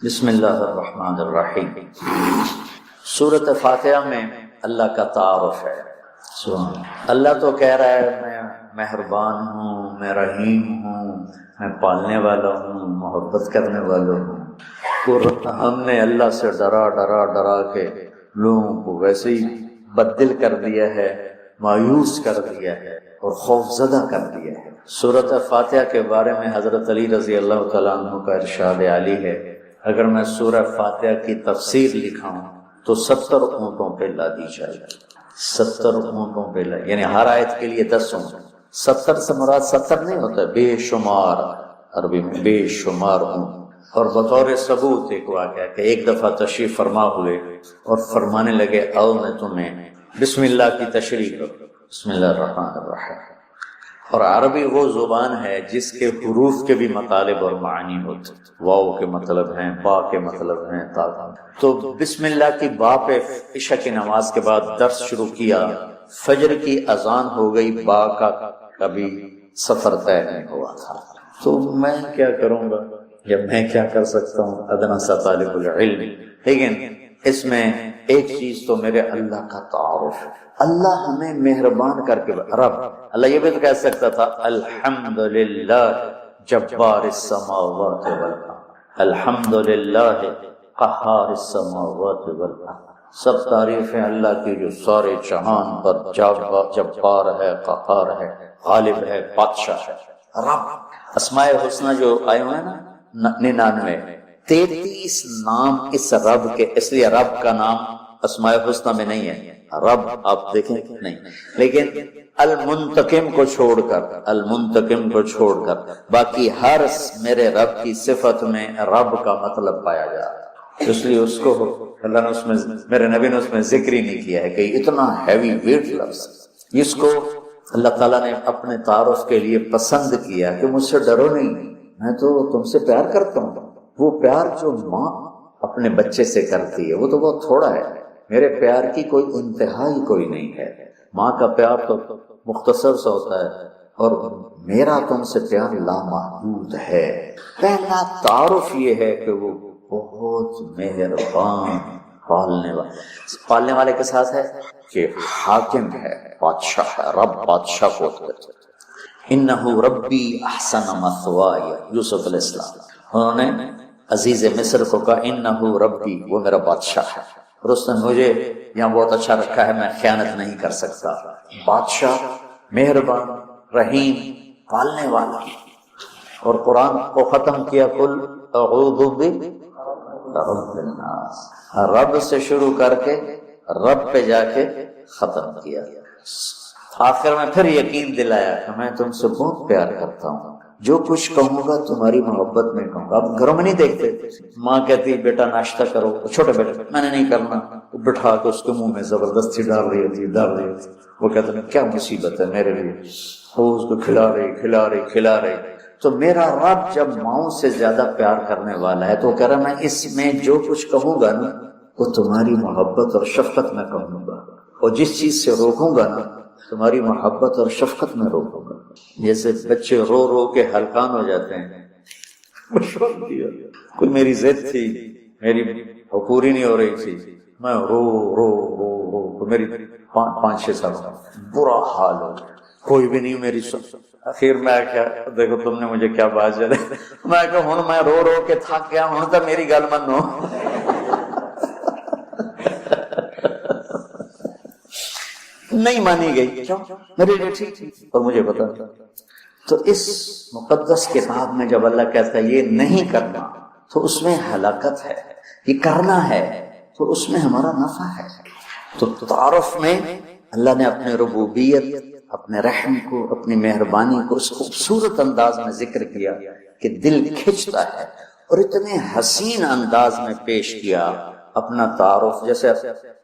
بسم اللہ الرحمن الرحیم۔ سورۃ فاتحہ میں اللہ کا تعارف ہے۔ اللہ تو کہہ رہا ہے میں مہربان ہوں، میں رحیم ہوں، میں پالنے والا ہوں، محبت کرنے والا ہوں۔ اور ہم نے اللہ سے ڈرا کے لوگوں کو ویسے ہی بددل کر دیا ہے، مایوس کر دیا ہے اور خوف زدہ کر دیا ہے۔ سورۃ فاتحہ کے بارے میں حضرت علی رضی اللہ تعالیٰ عنہ کا ارشاد عالی ہے، اگر میں سورہ فاتحہ کی تفسیر لکھاؤں تو 70 اونٹوں پہ لادی جائے گی۔ 70 اونٹوں پہ یعنی ہر آیت کے لیے 10 اونٹ۔ 70 سے مراد 70 نہیں ہوتا، بے شمار، عربی میں بے شمار اونٹ۔ اور بطور ثبوت ایک واقعہ کہ ایک دفعہ تشریف فرما ہوئے اور فرمانے لگے او میں تمہیں بسم اللہ کی تشریح کرو، بسم اللہ الرحمن الرحیم۔ اور عربی وہ زبان ہے جس کے حروف کے بھی مطالب اور معنی ہوتے، واو کے مطلب ہیں، با کے مطلب ہیں، تا۔ تو بسم اللہ کی با پہ عشاء کی نماز کے بعد درس شروع کیا، فجر کی اذان ہو گئی، با کا کبھی سفر طے نہیں ہوا تھا۔ تو میں کیا کروں گا یا میں کیا کر سکتا ہوں، ادنا سا طالب العلم۔ لیکن اس میں ایک چیز تو میرے اللہ کا تعارف ہے۔ اللہ ہمیں مہربان کر کے رب، اللہ یہ بھی تو کہہ سکتا تھا الحمدللہ جبار السماوات والارض، الحمدللہ قہار السماوات والارض۔ سب تعریفیں اللہ کی جو سارے جہان پر جبار ہے، قہار ہے، غالب ہے، بادشاہ ہے، رب۔ اسماء الحسنی جو آئے ہوئے ہیں نا 99، 33 نام اس رب کے، اس لیے رب کا نام اسماء الحسنی میں نہیں ہے۔ رب آپ دیکھیں نہیں، لیکن المنتقم کو چھوڑ کر باقی ہر میرے رب کی صفت میں رب کا مطلب پایا جا رہا ہے۔ اس لیے اس کو اللہ نے اس میں، میرے نبی نے اس میں ذکر ہی نہیں کیا ہے کہ اتنا ہیوی ویٹ لفظ اس کو اللہ تعالیٰ نے اپنے تعارف کے لیے پسند کیا کہ مجھ سے ڈرو نہیں، میں تو تم سے پیار کرتا ہوں۔ وہ پیار جو ماں اپنے بچے سے کرتی ہے وہ تو بہت تھوڑا ہے، میرے پیار کی کوئی انتہا ہی کوئی نہیں ہے۔ ماں کا پیار تو مختصر سا ہوتا ہے اور میرا تم سے پیار لامحدود ہے۔ پہلا تعارف یہ ہے کہ وہ بہت مہربان، پالنے والے کے ساتھ ہے کہ حاکم ہے، بادشاہ ہے۔ رب بادشاہ کو کہتے ہیں۔ انہ ربی احسن مثوایا، یوسف علیہ السلام انہوں نے عزیز مصر کو کہا انہ ربی، وہ میرا بادشاہ ہے اور اس نے مجھے یہاں بہت اچھا رکھا ہے، میں خیانت نہیں کر سکتا۔ بادشاہ، مہربان، رحیم، پالنے والا۔ اور قرآن کو ختم کیا قل اعوذ برب الناس، رب سے شروع کر کے رب پہ جا کے ختم کیا۔ آخر میں پھر یقین دلایا کہ میں تم سے بہت پیار کرتا ہوں، جو کچھ کہوں گا تمہاری محبت میں کہوں گا۔ اب گھروں میں نہیں دیکھتے، ماں کہتی بیٹا ناشتہ کرو، چھوٹے بیٹے میں نے نہیں کرنا، بٹھا کے اس کے منہ میں زبردستی ڈال رہی ہوتی۔ وہ کہتے ہیں کیا مصیبت ہے میرے لیے، وہ اس کو کھلا رہی۔ تو میرا رب جب ماؤں سے زیادہ پیار کرنے والا ہے تو وہ کہہ رہا میں اس میں جو کچھ کہوں گا نا وہ تمہاری محبت اور شفقت میں کہوں گا، اور جس چیز سے روکوں گا نا تمہاری محبت اور شفقت میں روکوں گا۔ جیسے بچے رو کے ہلکان ہو جاتے ہیں، کوئی میری ضد تھی، میری پوری نہیں ہو رہی تھی، میں رو میری 5-6 سال برا حال ہو، کوئی بھی نہیں میری سن۔ آخر میں کیا دیکھو تم نے مجھے کیا بات چلے، میں کہ ہوں میں رو کے تھک گیا، ہوں تو میری گل منو۔ نہیں مانی گئی، کیوں؟ میرے لیے ٹھیک تھی اور مجھے پتا تھا۔ تو اس مقدس کتاب میں جب اللہ کہتا ہے یہ نہیں کرنا تو اس میں ہلاکت ہے، یہ کرنا ہے تو اس میں ہمارا نفع ہے۔ تو تعارف میں اللہ نے اپنے ربوبیت، اپنے رحم کو، اپنی مہربانی کو اس خوبصورت انداز میں ذکر کیا کہ دل کھنچتا ہے، اور اتنے حسین انداز میں پیش کیا اپنا تعارف۔ جیسے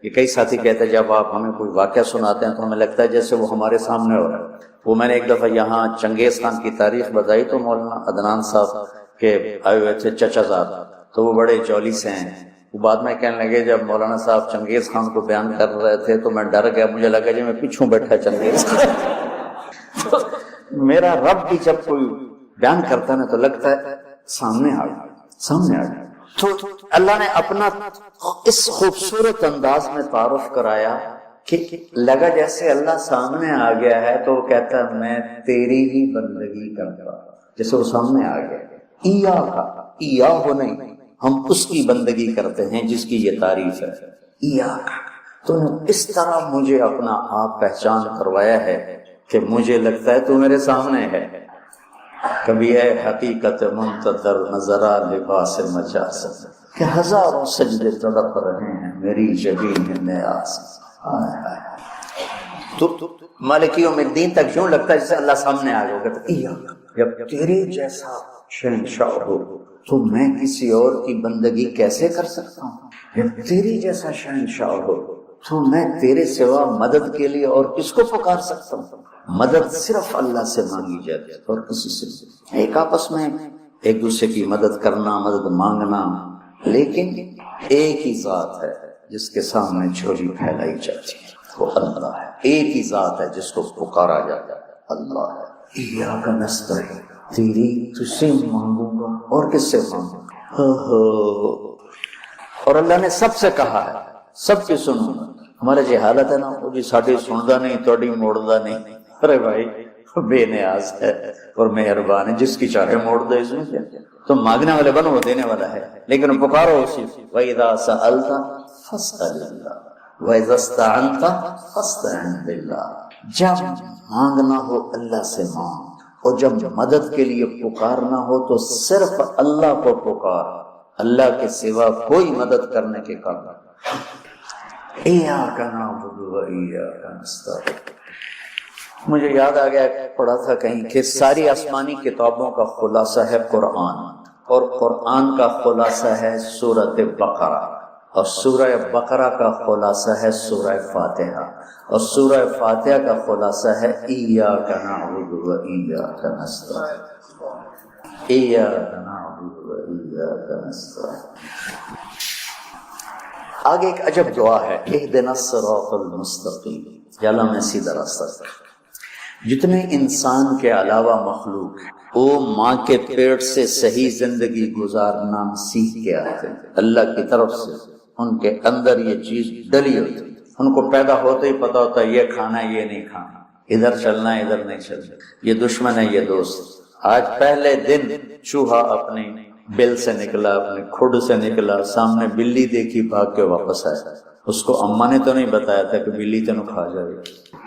یہ کئی ساتھی کہتے ہیں جب آپ ہمیں کوئی واقعہ سناتے ہیں تو ہمیں لگتا ہے جیسے وہ ہمارے سامنے ہو رہا ہے۔ وہ میں نے ایک دفعہ یہاں چنگیز خان کی تاریخ بتائی تو مولانا عدنان صاحب کے آئے ہوئے تھے چچا صاحب، تو وہ بڑے جولی سے ہیں۔ وہ بعد میں کہنے لگے جب مولانا صاحب چنگیز خان کو بیان کر رہے تھے تو میں ڈر گیا، مجھے لگا جی میں پیچھوں بیٹھا چنگیز خان۔ میرا رب بھی جب کوئی بیان کرتا ہے نا تو لگتا ہے سامنے آ گیا۔ تو اللہ نے اپنا اس خوبصورت انداز میں تعارف کرایا کہ لگا جیسے اللہ سامنے آ گیا ہے تو وہ کہتا ہے میں تیری ہی بندگی کرتا، جیسے وہ سامنے آ گیا، ایا ہو نہیں، ہم اس کی بندگی کرتے ہیں جس کی یہ تعریف ہے، ایا کا۔ تو نے اس طرح مجھے اپنا آپ پہچان کروایا ہے کہ مجھے لگتا ہے تو میرے سامنے ہے۔ کبھی ہے حقیقت منتظر نظرہ لباس مجاز کہ ہزاروں سجدے تڑپ رہے ہیں میری جبین نیاز۔ تو مالک یوم الدین تک یوں لگتا ہے جیسے اللہ سامنے آ گیا کہ جب تیرے جیسا شہنشاہ ہو تو میں کسی اور کی بندگی کیسے کر سکتا ہوں؟ جب تیری جیسا شہنشاہ ہو تو میں تیرے سوا مدد کے لیے اور کس کو پکار سکتا ہوں؟ مدد صرف اللہ سے مانگی جاتی ہے اور کسی سے، ایک آپس میں ایک دوسرے کی مدد کرنا، مدد مانگنا، لیکن ایک ہی ذات ہے جس کے سامنے جھولی پھیلائی جاتی ہے، وہ اللہ ہے۔ ایک ہی ذات ہے جس کو پکارا جاتا ہے، اللہ ہے۔ ایاک نستعین، تیری تجھ سے مانگوں گا اور کس سے مانگوں گا؟ اور اللہ نے سب سے کہا ہے سب کی سنوں گا۔ ہمارے جی حالت ہے نا، وہ جی ساڈی سندا نہیں توڑی موڑدا نہیں۔ ارے بھائی بے نیاز ہے اور مہربان ہے، جس کی چاہے موڑ دے، اس میں کیا؟ تم مانگنے والے بنو، وہ دینے والا ہے، لیکن پکارو اسی۔ وَإِذَا سَأَلْتَ فَاسْأَلِ اللَّهَ وَإِذَا اسْتَعَنْتَ فَاسْتَعِنْ بِاللَّهِ۔ جب مانگنا ہو اللہ سے مانگ، اور جب مدد کے لیے پکارنا ہو تو صرف اللہ کو پکار، اللہ کے سوا کوئی مدد کرنے کے قابل۔ ایاک نعبد وایاک نستعین۔ مجھے یاد آ گیا، پڑھا تھا کہیں کہ ساری آسمانی کتابوں کا خلاصہ ہے قرآن، اور قرآن کا خلاصہ ہے سورۃ بقرہ، اور سورہ بقرہ کا خلاصہ ہے سورہ فاتحہ، اور سورہ فاتحہ کا خلاصہ ہے ایاک نعبد وایاک نستعین، ایاک نعبد وایاک نستعین۔ آگے ایک عجب دعا ہے، اہدنا الصراط المستقیم، یا اللہ میں سیدھا راستہ دکھا۔ جتنے انسان کے علاوہ مخلوق وہ ماں کے پیٹ سے صحیح زندگی گزارنا سیکھ کے آتے ہیں، اللہ کی طرف سے ان کے اندر یہ چیز ڈلی ہوتی، ان کو پیدا ہوتے ہی پتا ہوتا ہے یہ کھانا ہے یہ نہیں کھانا، ادھر چلنا ہے ادھر نہیں چلنا، یہ دشمن ہے یہ دوست۔ آج پہلے دن چوہا اپنی بل سے نکلا، اپنے کھڈ سے نکلا، سامنے بلی دیکھی بھاگ کے واپس آیا، اس کو اماں نے تو نہیں بتایا تھا کہ بلی تینوں کھا جائے گی۔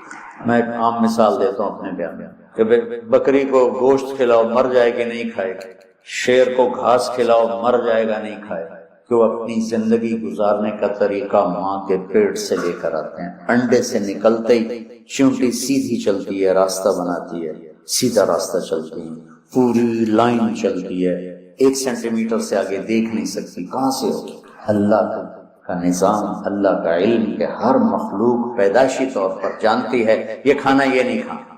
میں ایک عام مثال دیتا ہوں اپنے بیان میں کہ بکری کو گوشت کھلاؤ مر جائے گی نہیں کھائے گا، شیر کو گھاس کھلاؤ مر جائے گا نہیں کھائے گا، کہ وہ اپنی زندگی گزارنے کا طریقہ ماں کے پیٹ سے لے کر آتے ہیں۔ انڈے سے نکلتے ہی چونٹی سیدھی چلتی ہے، راستہ بناتی ہے، سیدھا راستہ چلتی ہے، پوری لائن چلتی ہے، 1 سینٹی میٹر سے آگے دیکھ نہیں سکتی، کہاں سے ہوگی؟ اللہ کا نظام، اللہ کا علم کہ ہر مخلوق پیدائشی طور پر جانتی ہے یہ کھانا یہ نہیں کھانا،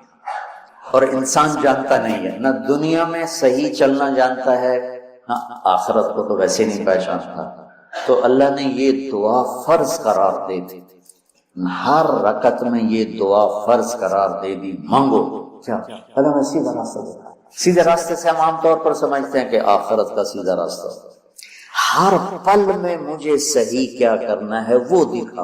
اور انسان جانتا نہیں ہے، نہ دنیا میں صحیح چلنا جانتا ہے نہ آخرت کو تو ویسے نہیں پہچانتا۔ تو اللہ نے یہ دعا فرض قرار دے دی، ہر رکعت میں یہ دعا فرض قرار دے دی، مانگو کیا؟ اللہ نے سیدھا راستہ دیا۔ سیدھے راستے سے ہم عام طور پر سمجھتے ہیں کہ آخرت کا سیدھا راستہ، ہر پل میں مجھے صحیح کیا کرنا ہے وہ دکھا۔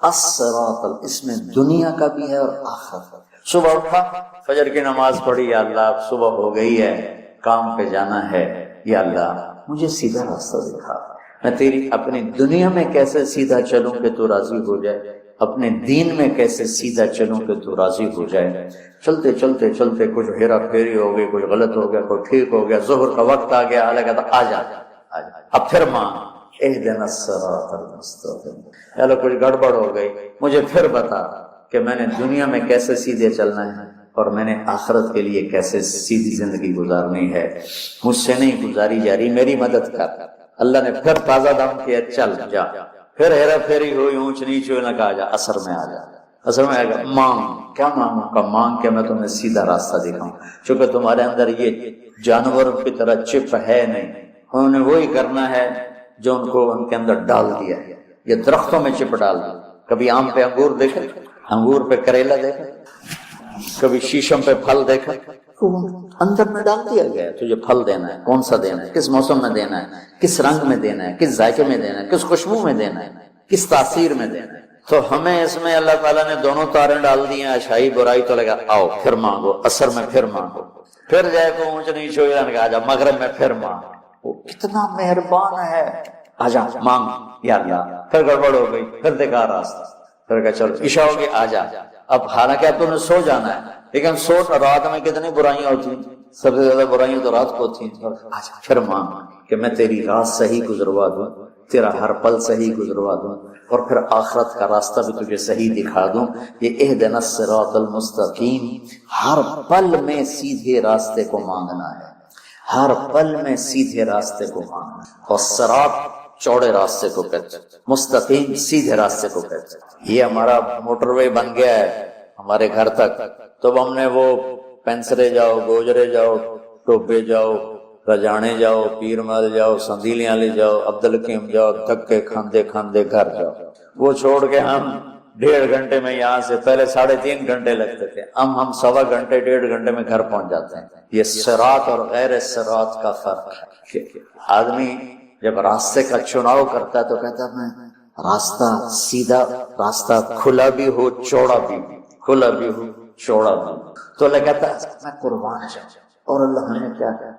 الصراط، اس میں دنیا کا بھی ہے اور آخرت کا۔ صبح اٹھا، فجر کی نماز پڑھی، یا اللہ اب صبح ہو گئی ہے، کام پہ جانا ہے، یا اللہ مجھے سیدھا راستہ دکھا، میں تیری اپنی دنیا میں کیسے سیدھا چلوں کہ تو راضی ہو جائے، اپنے دین میں کیسے سیدھا چلوں کہ تو راضی ہو جائے۔ چلتے چلتے چلتے کچھ ہیرا پھیری ہو گئی، کچھ غلط ہو گیا، کوئی ٹھیک ہو گیا، ظہر کا وقت آ گیا، اللہ کہتا آ جا، اب پھر مانگ اہدنا الصراط المستقیم، اللہ کچھ گڑبڑ ہو گئی، مجھے پھر بتا کہ میں نے دنیا میں کیسے سیدھے چلنا ہے اور میں نے آخرت کے لیے کیسے سیدھی زندگی گزارنی ہے، مجھ سے نہیں گزاری جا رہی، میری مدد کر۔ اللہ نے پھر تازہ دم کیا، چل جا، پھر ہیرا پھیری ہوئی، اونچ نیچ ہوئی، نہ کہا جا اثر میں آ جا، اثر میں آئے گا، مانگ۔ کیا مانگوں کا؟ مانگ کے میں تمہیں سیدھا راستہ دکھاؤں، چونکہ تمہارے اندر یہ جانوروں کی طرح چپ ہے نہیں، انہوں نے وہی کرنا ہے جو ان کو ان کے اندر ڈال دیا ہے، یہ درختوں میں چپ ڈال دیا۔ کبھی آم پہ انگور دیکھا، انگور پہ کریلا دیکھا، کبھی شیشم پہ پھل دیکھا، اندر میں ڈال دیا گیا تجھے پھل دینا ہے، کون سا دینا ہے، کس موسم میں دینا ہے، کس رنگ میں دینا ہے، کس ذائقے میں دینا ہے، کس خوشبو میں دینا ہے، کس تاثیر میں دینا ہے۔ تو ہمیں اس میں اللہ تعالیٰ نے دونوں تاریں ڈال دی ہیں، اچھائی برائی، تو لگا آؤ پھر مانگو، عصر میں پھر مانگو، پھر جائے کو اونچ نیچ ہو جانے کا آجا مغرب میں پھر مانگو۔ وہ کتنا مہربان ہے، آجا مانگ یا اللہ، پھر گڑبڑ ہو گئی، پھر دیکھا راستہ، پھر کہا چلو عشاء ہوگی آجا۔ اب حالانکہ اب تو نے سو جانا ہے، لیکن سو رات میں کتنی برائیاں ہوتی ہیں، سب سے زیادہ برائیاں تو رات کو ہوتی ہیں۔ آجا پھر مانگ کہ میں تیری رات صحیح گزروا دوں، تیرا ہر پل صحیح گزروا دوں، اور پھر آخرت کا راستہ بھی تجھے صحیح دکھا دوں۔ یہ اہدنا الصراط المستقیم، ہر پل میں سیدھے راستے کو مانگنا ہے، ہر پل میں سیدھے راستے کو مانگنا ہے۔ اور صراط چوڑے راستے کو کہتے ہیں، مستقیم سیدھے راستے کو کہتے ہیں۔ یہ ہمارا موٹر وے بن گیا ہے ہمارے گھر تک، تو ہم نے وہ پینسرے جاؤ، گوجرے جاؤ، ٹوبے جاؤ، رجانے جاؤ، پیر مل جاؤ، سندیلیاں لے جاؤ، عبدالحکیم جاؤ، دھکے کھاندے کھاندے گھر جاؤ۔ وہ چھوڑ کے ہم 1.5 گھنٹے میں یہاں سے، پہلے 3.5 گھنٹے لگتے تھے، ہم 1.25 گھنٹے 1.5 گھنٹے میں گھر پہنچ جاتے ہیں۔ یہ صراط اور غیر صراط کا فرق ہے۔ آدمی جب راستے کا چناؤ کرتا ہے تو کہتا ہے میں راستہ سیدھا، راستہ کھلا بھی ہو چوڑا بھی، کھلا بھی ہو چوڑا بھی، تو اللہ کہتا ہے میں قربان جاؤں۔ اور اللہ نے کیا کہا،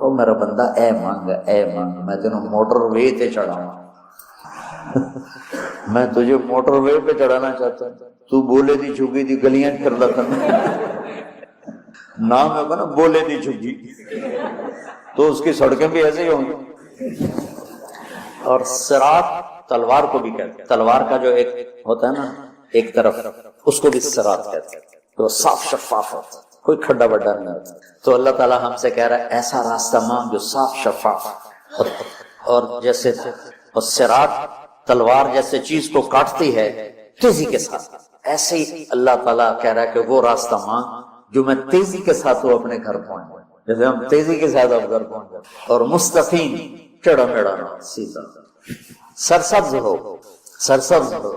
او میرا بندہ اے مانگ، اے مانگ، میں تینوں موٹر وے تے چڑھاؤں، میں تجھے موٹر وے پہ چڑھانا چاہتا ہوں، تو بولے دی جھگی دی گلیاں پھر لتا نام ہے نا، بولے دی جھگی، تو اس کی سڑکیں بھی ایسے ہی ہوں گی۔ اور صراط تلوار کو بھی کہتے ہیں، تلوار کا جو ایک ہوتا ہے نا ایک طرف، اس کو بھی صراط کہتے ہیں، تو صاف شفاف ہوتا ہے، کوئی کھڈا بڈا نہیں ہوتا۔ تو اللہ تعالیٰ ہم سے کہہ رہا ہے ایسا راستہ مانگ جو صاف شفاف، اور جیسے صراط تلوار جیسے چیز کو کاٹتی ہے تیزی کے ساتھ، ایسے ہی اللہ تعالیٰ کہہ رہا ہے کہ وہ راستہ مانگ جو میں تیزی کے ساتھ وہ اپنے گھر پہنچ جائے، جیسے ہم تیزی کے ساتھ اب گھر پہنچ جائے، اور مستقیم ٹیڑھا میڑھا نہ، سیدھا، سرسبز ہو، سرسبز ہو،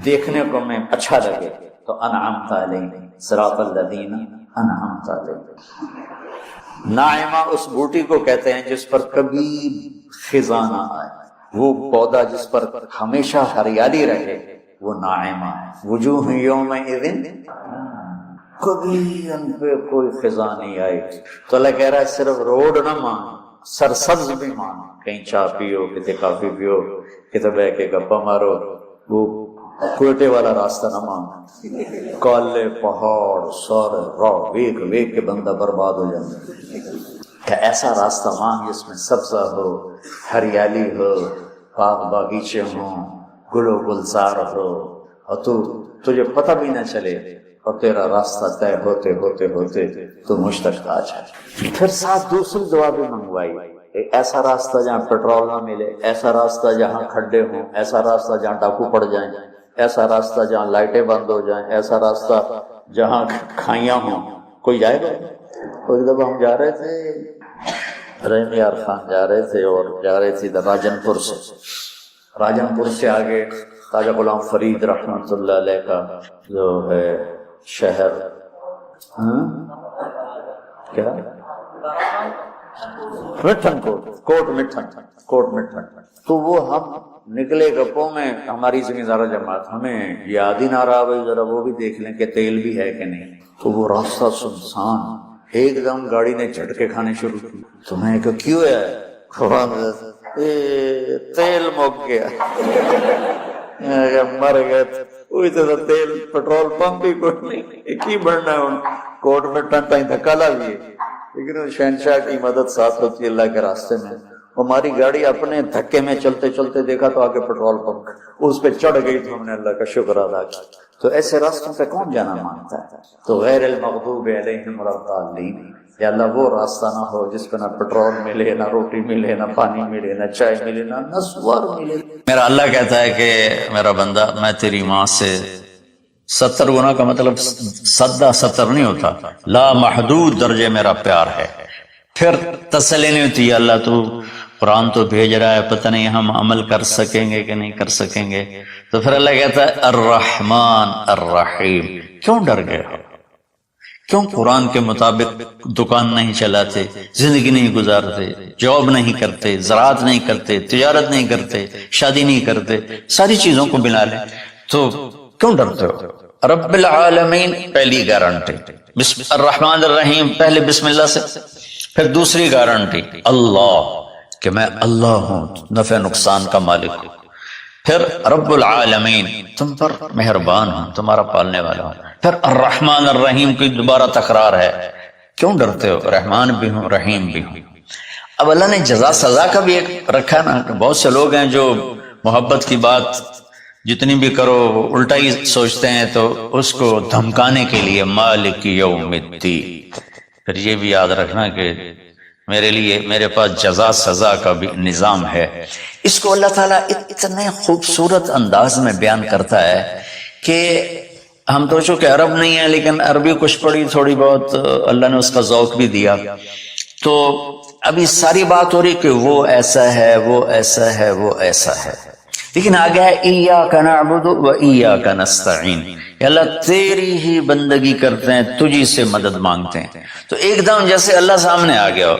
دیکھنے کو میں اچھا لگے، تو انعمت علیہم صراط الذین انعمت علیہم۔ ناعمہ اس بوٹی کو کہتے ہیں جس پر کبھی خزاں نہ آئے، وہ پودا جس پر ہمیشہ ہریالی رہے، وہ ناعمہ ہے۔ وجوہ یومئذ، کبھی ان پہ کوئی خزاں نہیں آئی۔ تو اللہ کہہ رہا ہے صرف روڈ نہ مان، سرسبز بھی مان، کہیں چائے پیو، کتے کافی پیو، کتے بہ کے گپا مارو، وہ کوئٹے والا راستہ نہ مان، کالے پہاڑ سارے راہ ویک ویک کے بندہ برباد ہو جائے۔ کہ ایسا راستہ مانگ جس میں سبزہ ہو، ہریالی ہو، باغ باغیچے ہوں، گل و گلزار ہو، اور تجھے پتہ بھی نہ چلے، اور تیرا راستہ طے ہوتے ہوتے ہوتے تو مجھ تک آ جائے۔ پھر ساتھ دوسری دعا بھی منگوائی، ایسا راستہ جہاں پیٹرول نہ ملے، ایسا راستہ جہاں کھڈے ہوں، ایسا راستہ جہاں ڈاکو پڑ جائیں، ایسا راستہ جہاں لائٹیں بند ہو جائیں، ایسا راستہ جہاں کھائیاں ہوں۔ کوئی جائے گا؟ کوئی دفعہ ہم جا رہے تھے، رحیم یار خان جا رہے تھے، اور جا رہے تھے راجن پور سے آگے خواجہ غلام فرید رحمۃ اللہ علیہ کا جو ہے شہر، کیا مٹھن کوٹ مٹھن، تو وہ ہم نکلے گپوں میں، ہماری زمیندارہ جماعت، ہمیں یاد ہی نہ رہا بھائی ذرا وہ بھی دیکھ لیں کہ تیل بھی ہے کہ نہیں۔ تو وہ راستہ سنسان، ایک دم گاڑی نے جھٹکے کھانے شروع کی۔ تو میں کہا کیوں ہے؟ تیل مک گیا، مر گئے، وہی تو تیل پیٹرول پمپ بھی کوئی نہیں، کی بڑھنا ہے کوٹ میں ٹن ٹائم دھکا لا لیے۔ لیکن شہنشاہ کی مدد ساتھ ہوتی ہے اللہ کے راستے میں۔ ہماری گاڑی اپنے دھکے میں چلتے چلتے دیکھا تو آگے پیٹرول پمپ، اس پہ چڑھ گئی تو ہم نے اللہ کا شکر ادا کیا۔ تو ایسے راستوں پہ کون جانا مانگتا ہے؟ تو غیر المغضوب علیہم ولا الضالین، یا اللہ وہ راستہ نہ ہو جس پہ نہ پیٹرول ملے، نہ روٹی ملے، نہ پانی ملے، نہ چائے ملے، نہ نسوار ملے۔ میرا اللہ کہتا ہے کہ میرا بندہ میں تیری ماں سے 70 گنا کا مطلب سدہ 70 نہیں ہوتا، لا محدود درجے میرا پیار ہے۔ پھر تسلی نہیں ہوتی، یا اللہ تو قرآن تو بھیج رہا ہے، پتہ نہیں ہم عمل کر سکیں گے کہ نہیں کر سکیں گے۔ تو پھر اللہ کہتا ہے الرحمن الرحیم، کیوں ڈر گئے ہو؟ کیوں قرآن کے مطابق دکان نہیں چلاتے، زندگی نہیں گزارتے، جاب نہیں کرتے، زراعت نہیں کرتے، تجارت نہیں کرتے، شادی نہیں کرتے، ساری چیزوں کو بنا لیں، تو کیوں ڈرتے ہو؟ رب العالمین پہلی گارنٹی، بسم الرحمن الرحیم پہلے بسم اللہ سے، پھر دوسری گارنٹی اللہ کہ میں اللہ ہوں، نفع نقصان کا مالک ہوں، پھر رب العالمین تم پر مہربان ہوں، تمہارا پالنے والا ہوں، پھر الرحمن الرحیم کی دوبارہ تکرار ہے، کیوں ڈرتے ہو؟ رحمان بھی ہوں رحیم بھی ہوں۔ اب اللہ نے جزا سزا کا بھی ایک رکھا نا، بہت سے لوگ ہیں جو محبت کی بات جتنی بھی کرو وہ الٹا ہی سوچتے ہیں، تو اس کو دھمکانے کے لیے مالک یوم الدین۔ پھر یہ بھی یاد رکھنا کہ میرے لیے میرے پاس جزا سزا کا بھی نظام ہے۔ اس کو اللہ تعالیٰ اتنے خوبصورت انداز میں بیان کرتا ہے کہ ہم تو چونکہ عرب نہیں ہیں، لیکن عربی کچھ پڑھی تھوڑی بہت، اللہ نے اس کا ذوق بھی دیا، تو ابھی ساری بات ہو رہی کہ وہ ایسا ہے، وہ ایسا ہے، وہ ایسا ہے، لیکن آگے ہے ایاک نعبد و ایاک نستعین، اللہ تیری ہی بندگی کرتے ہیں، تجھی سے مدد مانگتے ہیں۔ تو ایک دم جیسے اللہ سامنے آ گیا،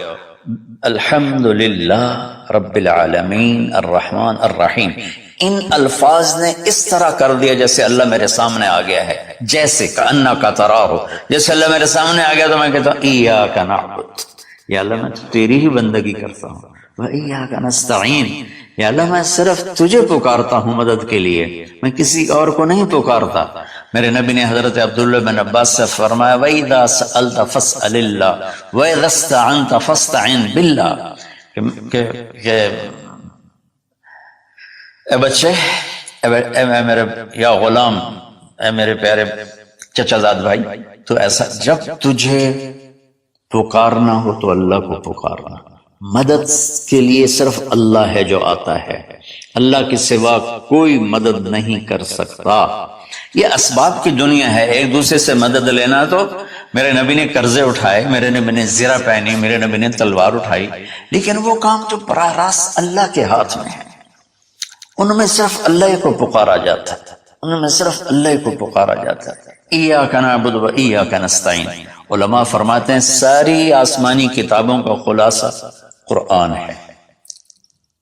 الحمدللہ رب العالمین الرحمن الرحیم، ان الفاظ نے اس طرح کر دیا جیسے اللہ میرے سامنے آ گیا ہے، جیسے کأنک تراہ، جیسے اللہ میرے سامنے آ گیا تو میں کہتا ہوں ایاک نعبد، یا اللہ میں تیری ہی بندگی کرتا ہوں، وَإِيَّاكَ نَسْتَعِينُ، یا اللہ میں صرف تجھے پکارتا ہوں مدد کے لیے، میں کسی اور کو نہیں پکارتا۔ میرے نبی نے حضرت عبداللہ بن عباس سے فرمایا وَإِذَا سَأَلْتَ فَاسْأَلِ اللَّهَ وَإِذَا اسْتَعَنْتَ فَاسْتَعِنْ بِاللَّهِ، کہ اے بچے، اے میرے یا غلام، اے میرے پیارے چچا زاد بھائی، تو ایسا جب تجھے پکارنا ہو تو اللہ کو پکارنا، مدد کے لیے صرف اللہ ہے جو آتا ہے، اللہ کے سوا کوئی مدد نہیں کر سکتا۔ یہ اسباب کی دنیا ہے، ایک دوسرے سے مدد لینا، تو میرے نبی نے قرضے اٹھائے، میرے نبی نے زرہ پہنی، میرے نبی نے تلوار اٹھائی، لیکن وہ کام جو براہ راست اللہ کے ہاتھ میں ہے، ان میں صرف اللہ کو پکارا جاتا ہے، ان میں صرف اللہ کو پکارا جاتا ہے۔ ایاک نعبد و ایاک نستعین، علماء فرماتے ہیں ساری آسمانی کتابوں کا خلاصہ قرآن ہے،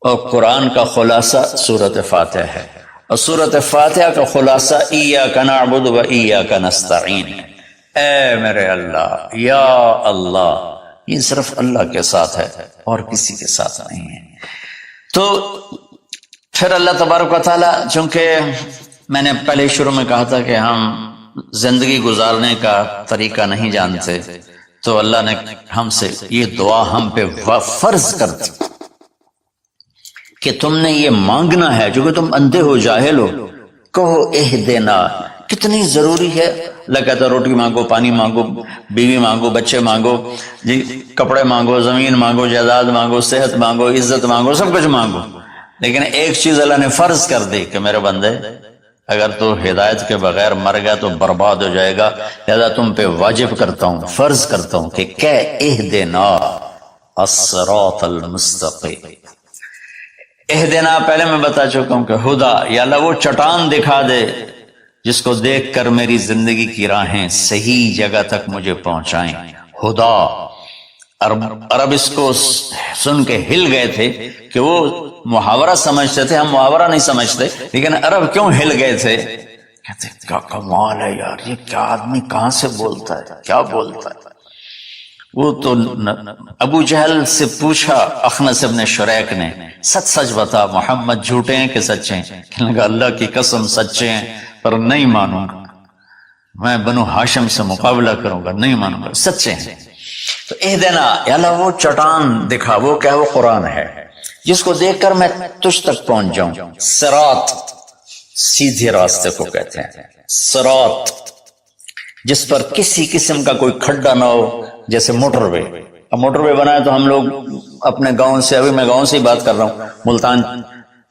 اور قرآن کا خلاصہ سورۃ فاتحہ ہے، اور سورۃ فاتحہ کا خلاصہ ایاک نعبد و ایاک نستعین ہے۔ اے میرے اللہ، یا اللہ، یہ صرف اللہ کے ساتھ ہے اور کسی کے ساتھ نہیں ہے۔ تو پھر اللہ تبارک و تعالیٰ، چونکہ میں نے پہلے شروع میں کہا تھا کہ ہم زندگی گزارنے کا طریقہ نہیں جانتے، تو اللہ نے ہم سے یہ دعا ہم پہ فرض کر دی کہ تم نے یہ مانگنا ہے، جو کہ تم اندھے ہو، جاہل ہو، کہو اہدنا، کتنی ضروری ہے۔ اللہ کہتا ہے روٹی مانگو، پانی مانگو، بیوی مانگو، بچے مانگو، جی کپڑے مانگو، زمین مانگو، جائیداد مانگو، صحت مانگو، عزت مانگو، سب کچھ مانگو، لیکن ایک چیز اللہ نے فرض کر دی کہ میرے بندے اگر تو ہدایت کے بغیر مر گیا تو برباد ہو جائے گا، لہذا تم پہ واجب کرتا ہوں، فرض کرتا ہوں کہ اہدنا الصراط المستقیم۔ اہدنا پہلے میں بتا چکا ہوں کہ خدا، یا اللہ وہ چٹان دکھا دے جس کو دیکھ کر میری زندگی کی راہیں صحیح جگہ تک مجھے پہنچائیں۔ خدا، عرب اس کو سن کے ہل گئے تھے کہ وہ محاورہ سمجھتے تھے، ہم محاورہ نہیں سمجھتے، لیکن عرب کیوں ہل گئے تھے؟ کہتے کیا کمال ہے یار، یہ کیا آدمی کہاں سے بولتا ہے، کیا بولتا ہے۔ وہ تو ابو جہل سے پوچھا اخنس ابن شریک نے، سچ سچ بتا محمد جھوٹے ہیں کہ سچے ہیں؟ کہنے لگا اللہ کی قسم سچے ہیں، پر نہیں مانوں گا، میں بنو ہاشم سے مقابلہ کروں گا، نہیں مانوں گا، سچے ہیں۔ تو اہدنا، یا اللہ وہ چٹان دکھا، وہ کیا، وہ قرآن ہے جس کو دیکھ کر میں تجھ تک پہنچ جاؤں۔ صراط، سیدھے راستے کو کہتے ہیں، صراط جس پر کسی قسم کا کوئی کھڈا نہ ہو، جیسے موٹر وے۔ اب موٹر وے بنائے تو ہم لوگ اپنے گاؤں سے، ابھی میں گاؤں سے ہی بات کر رہا ہوں، ملتان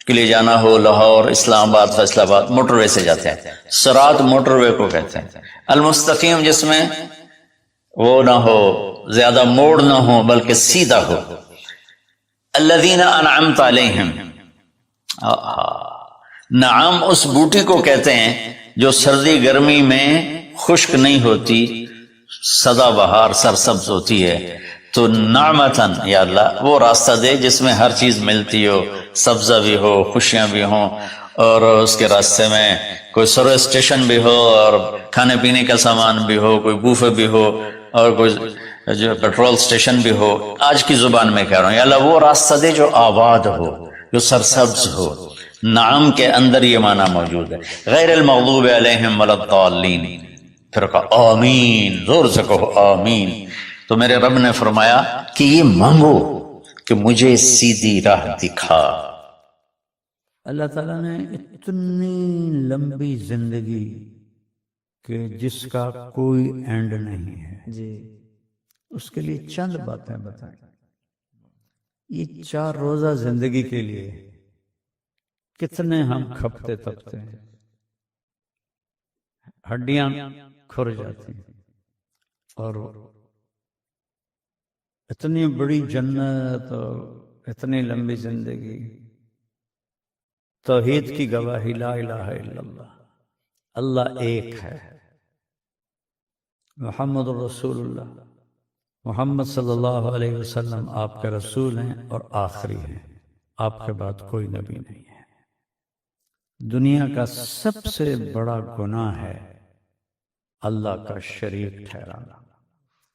کے لیے جانا ہو، لاہور، اسلام آباد، فیصل آباد، موٹر وے سے جاتے ہیں۔ صراط موٹر وے کو کہتے ہیں۔ المستقیم جس میں وہ نہ ہو، زیادہ موڑ نہ ہو، بلکہ سیدھا ہو۔ الذین انعمت علیہم، نعام اس بوٹی کو کہتے ہیں جو سردی گرمی میں خشک نہیں ہوتی، سدا بہار سرسبز ہوتی ہے، تو نعمتن یا اللہ وہ راستہ دے جس میں ہر چیز ملتی ہو، سبزہ بھی ہو، خوشیاں بھی ہوں، اور اس کے راستے میں کوئی سروس اسٹیشن بھی ہو، اور کھانے پینے کا سامان بھی ہو، کوئی بوفے بھی ہو، اور کوئی جو پیٹرول اسٹیشن بھی ہو۔ آج کی زبان میں کہہ رہا ہوں یا اللہ وہ راستہ دے جو آباد ہو، جو سرسبز ہو۔ نعم کے اندر یہ معنی موجود ہے، غیر المغضوب علیہم ولا الضالین۔ پھر کہا آمین، زور سے کہو آمین۔ تو میرے رب نے فرمایا کہ یہ مانگو کہ مجھے سیدھی راہ دکھا۔ اللہ تعالیٰ نے اتنی لمبی زندگی کہ جس کا کوئی اینڈ نہیں ہے، جی، اس کے لیے چند باتیں بتائیں۔ یہ 4 روزہ زندگی کے لیے کتنے ہم کھپتے تپتے ہیں، ہڈیاں کھر جاتی ہیں، اور اتنی بڑی جنت اور اتنی لمبی زندگی، توحید کی گواہی، لا الہ الا اللہ، اللہ ایک ہے، محمد رسول اللہ، محمد صلی اللہ علیہ وسلم آپ کے رسول ہیں اور آخری ہیں، آپ کے بعد کوئی نبی نہیں ہے۔ دنیا کا سب سے بڑا گناہ ہے اللہ کا شریک ٹھہرانا،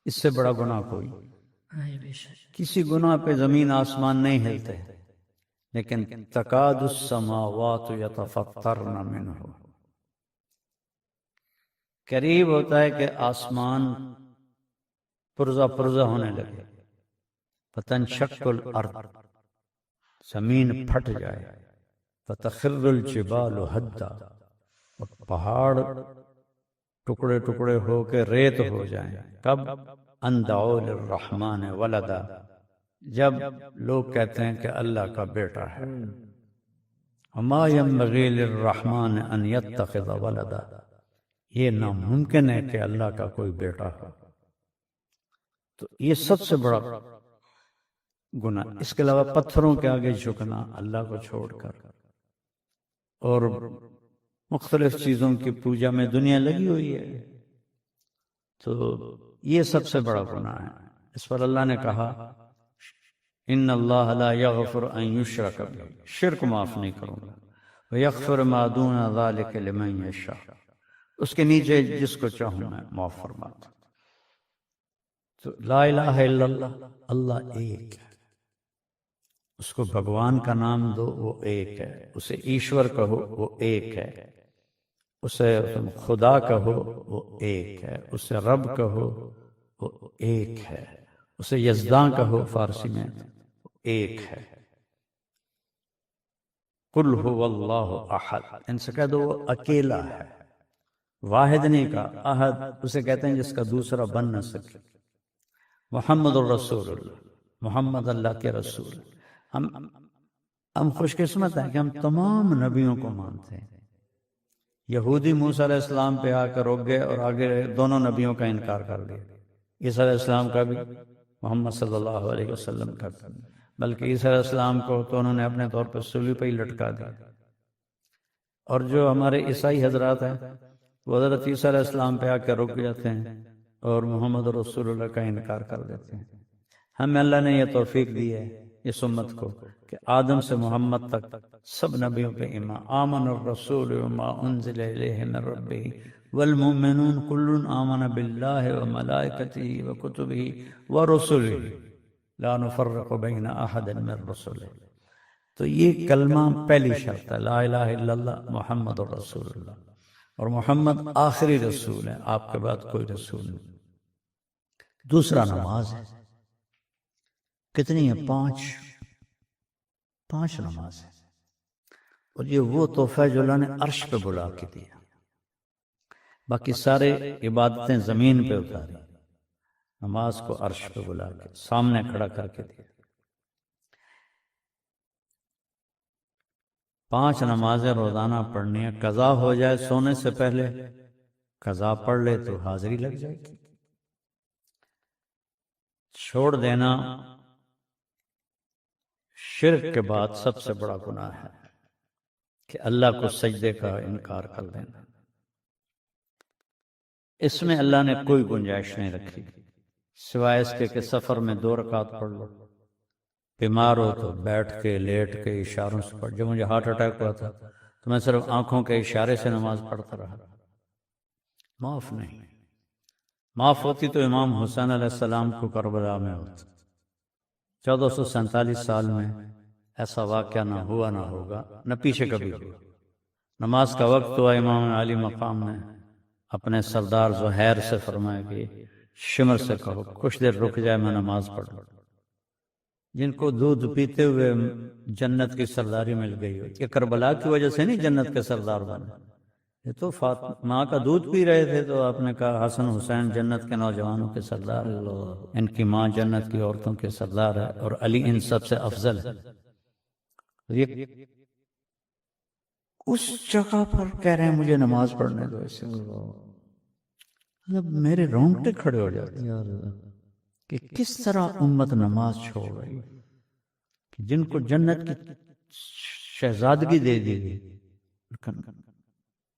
اس سے بڑا گناہ کوئی۔ کسی گناہ پہ زمین آسمان نہیں ہلتے، لیکن تکاد السماوات یتفطرن منہ، قریب ہوتا ہے کہ آسمان پرزہ پرزہ ہونے لگے، فتنشق الارض، زمین پھٹ جائے، فتخر الجبال ہدا، اور پہاڑ ٹکڑے ٹکڑے ہو کے ریت ہو جائیں۔ کب؟ ان دعوا للرحمن ولدا، جب لوگ کہتے ہیں کہ اللہ کا بیٹا ہے۔ وما ينبغي للرحمن ان يتخذ ولدا، یہ ناممکن ہے کہ اللہ کا کوئی بیٹا ہو۔ تو یہ سب سے بڑا گناہ۔ اس کے علاوہ پتھروں کے آگے جھکنا اللہ کو چھوڑ کر، اور مختلف چیزوں کی پوجا میں دنیا لگی ہوئی ہے، تو یہ سب سے بڑا گناہ ہے۔ اس پر اللہ نے کہا ان اللہ لا یغفر ان یشرک بہ، شرک معاف نہیں کروں گا، ویغفر ما دون ذلک لمن یشاء، اس کے نیچے جس کو چاہوں میں معاف فرماتا۔ تو لا الہ الا اللہ، اللہ ایک ہے، اس کو بھگوان کا نام دو، وہ ایک ہے، اسے ایشور کہو، وہ ایک ہے، اسے خدا کہو، وہ ایک ہے، اسے رب کہو، وہ ایک ہے، اسے یزداں کہو فارسی میں، وہ ایک ہے۔ قل هو اللہ احد، ان سے کہہ دو وہ اکیلا ہے، واحد نہیں کہا، احد اسے کہتے ہیں جس کا دوسرا بن نہ سکے۔ محمد الرسول اللہ، محمد اللہ کے رسول۔ ہم خوش قسمت ہیں کہ ہم تمام نبیوں کو مانتے ہیں۔ یہودی موسیٰ علیہ السلام پہ آ کر رک گئے اور آگے دونوں نبیوں کا انکار کر دیا، عیسیٰ علیہ السلام کا بھی، محمد صلی اللہ علیہ وسلم کا بھی، بلکہ عیسیٰ علیہ السلام کو تو انہوں نے اپنے طور پر صلیب پہ ہی لٹکا دیا۔ اور جو ہمارے عیسائی حضرات ہیں وہ حضرت عیسیٰ علیہ السلام پہ آ کر رک جاتے ہیں اور محمد رسول اللہ کا انکار کر دیتے ہیں۔ ہمیں اللہ نے یہ توفیق دی ہے اس امت کو کہ آدم سے محمد تک سب نبیوں پہ ایمان۔ آمن الرسول وما انزل الیہ من ربہ والمؤمنون کل آمن باللہ وملائکتہ وکتبہ ورسلہ لا نفرق بین احد من رسلہ۔ تو یہ کلمہ پہلی شرط ہے، لا الہ الا اللہ محمد الرسول اللہ، اور محمد آخری رسول ہے، آپ کے بعد کوئی رسول نہیں۔ دوسرا نماز ہے، کتنی ہے؟ 5 نماز ہے، اور یہ وہ تحفہ جو اللہ نے عرش پہ بلا کے دیا، باقی سارے عبادتیں زمین پہ اتاری، نماز کو عرش پہ بلا کے سامنے کھڑا کر کے دیا۔ 5 نمازیں روزانہ پڑھنی ہے، قضا ہو جائے سونے سے پہلے، قضا پڑھ لے تو حاضری لگ جائے گی۔ چھوڑ دینا شرک کے بعد سب سے بڑا گناہ ہے کہ اللہ کو سجدے کا انکار کر دینا۔ اس میں اللہ نے کوئی گنجائش نہیں رکھی سوائے اس کے کہ سفر میں 2 رکعت پڑھ لو، بیمار ہو تو بیٹھ کے لیٹ کے اشاروں سے پڑھ. جب مجھے ہارٹ اٹیک ہوا تھا تو میں صرف آنکھوں کے اشارے سے نماز پڑھتا رہا. معاف نہیں. معاف ہوتی تو امام حسین علیہ السلام کو کربلا میں ہوتا. 1447 سال میں ایسا واقعہ نہ ہوا نہ ہوگا، نہ پیچھے کبھی ہوا. نماز کا وقت ہوا، امام علی مقام نے اپنے سردار زہیر سے فرمایا کہ شمر سے کہو کچھ دیر رک جائے، میں نماز پڑھوں. جن کو دودھ پیتے ہوئے جنت کی سرداری مل گئی ہو، یہ کربلا کی وجہ سے نہیں جنت کے سردار بنے. یہ تو ماں کا دودھ پی رہے تھے تو آپ نے کہا حسن حسین جنت کے نوجوانوں کے سردار، ان کی ماں جنت کی عورتوں کے سردار ہے اور علی ان سب سے افضل ہے. یہ اس جگہ پر کہہ رہے ہیں مجھے نماز پڑھنے دو. اس میرے رونگٹے کھڑے ہو جاتے کہ کس طرح امت نماز چھوڑ رہی ہے، جن کو جنت کی شہزادگی دے دی گئی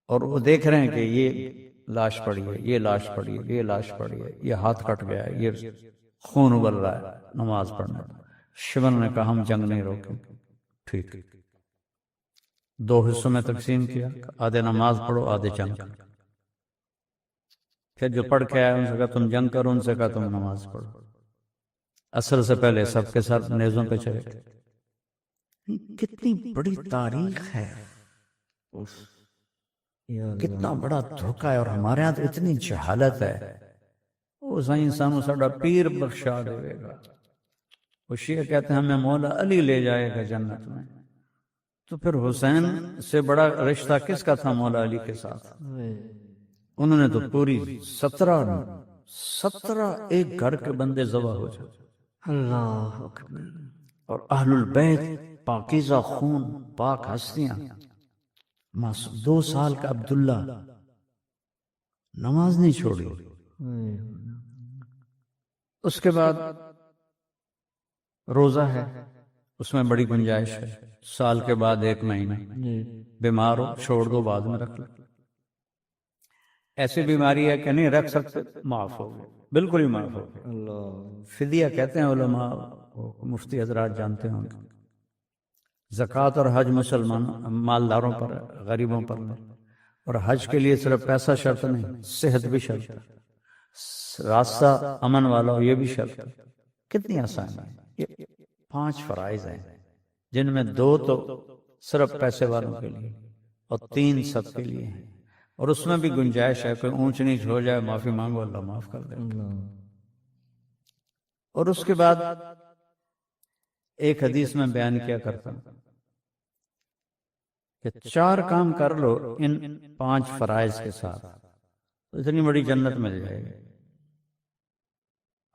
اور وہ دیکھ رہے ہیں کہ یہ لاش پڑی ہے، یہ لاش پڑی ہے، یہ لاش پڑی ہے، یہ ہاتھ کٹ گیا ہے، یہ خون ابل رہا ہے، نماز پڑھنا. شمر نے کہا ہم جنگ نہیں روکیں. ٹھیک 2 حصوں میں تقسیم کیا، آدھے نماز پڑھو آدھے جنگ. پھر جو پڑھ کے آئے ان سے کہا تم جنگ کرو، ان سے کہا تم نماز پڑھو. عصر سے پہلے سب کے ساتھ نیزوں پہ چڑھے. کتنی بڑی تاریخ ہے، کتنا بڑا دھوکہ ہے، اور ہمارے ہاں تو اتنی جہالت ہے. وہ سائیں انسانوں ساڑا پیر بخشا دے گا. وہ شیعہ کہتے ہیں ہمیں مولا علی لے جائے گا جنت میں. تو پھر حسین سے بڑا رشتہ کس کا تھا مولا علی کے ساتھ؟ انہوں نے تو پوری 17 ایک گھر کے بندے ذبح ہو جائے. اللہ اکبر. اور اہل البیت پاکیزہ خون، پاک ہستیاں. 2 سال کا عبداللہ نماز نہیں چھوڑی. اس کے بعد روزہ ہے، اس میں بڑی گنجائش ہے. سال کے بعد 1 مہینہ بیمار ہو چھوڑ دو، بعد میں رکھ لو. ایسی بیماری ہے کہ نہیں رکھ سکتے، معاف ہو گئے، بالکل ہی معاف ہو گئے. فدیہ کہتے ہیں علماء، مفتی حضرات جانتے ہوں گے. زکوٰۃ اور حج مسلمان مالداروں پر ہے، غریبوں پر نہیں. اور حج کے لیے صرف پیسہ شرط نہیں، صحت بھی شرط ہے، راستہ امن والا ہو یہ بھی شرط ہے. کتنی آسان ہے. یہ 5 فرائض ہیں جن میں 2 تو صرف پیسے والوں کے لیے اور 3 سب کے لیے ہیں. اور اس میں بھی گنجائش ہے، کوئی اونچ نیچ ہو جائے معافی مانگو، اللہ معاف کر دے. اور اس کے بعد ایک حدیث میں بیان کیا کرتا ہوں کہ 4 کام کر لو ان 5 فرائض کے ساتھ تو اتنی بڑی جنت مل جائے گی.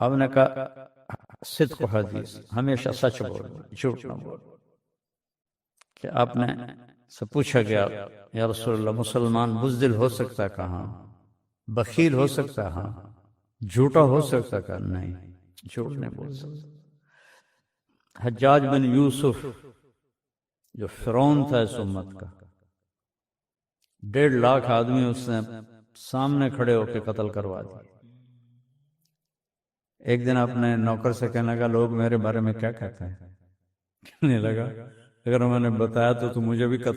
آپ نے کہا صدق و حدیث، ہمیشہ سچ بولو، جھوٹ نہ بولو. کہ آپ نے سے پوچھا گیا یا رسول اللہ مسلمان بزدل ہو سکتا کہاں، بخیل ہو سکتا ہاں، جھوٹا ہو سکتا کہاں؟ نہیں، جھوٹ نہیں بول سکتا. حجاج بن یوسف جو فرعون تھا اس امت کا، 1.5 لاکھ آدمی اس نے سامنے کھڑے ہو کے قتل کروا دیا. ایک دن اپنے نوکر سے کہنے لگا لوگ میرے بارے میں کیا کہتے ہیں؟ کہنے لگا اگر میں نے بتایا تو مجھے بھی قتل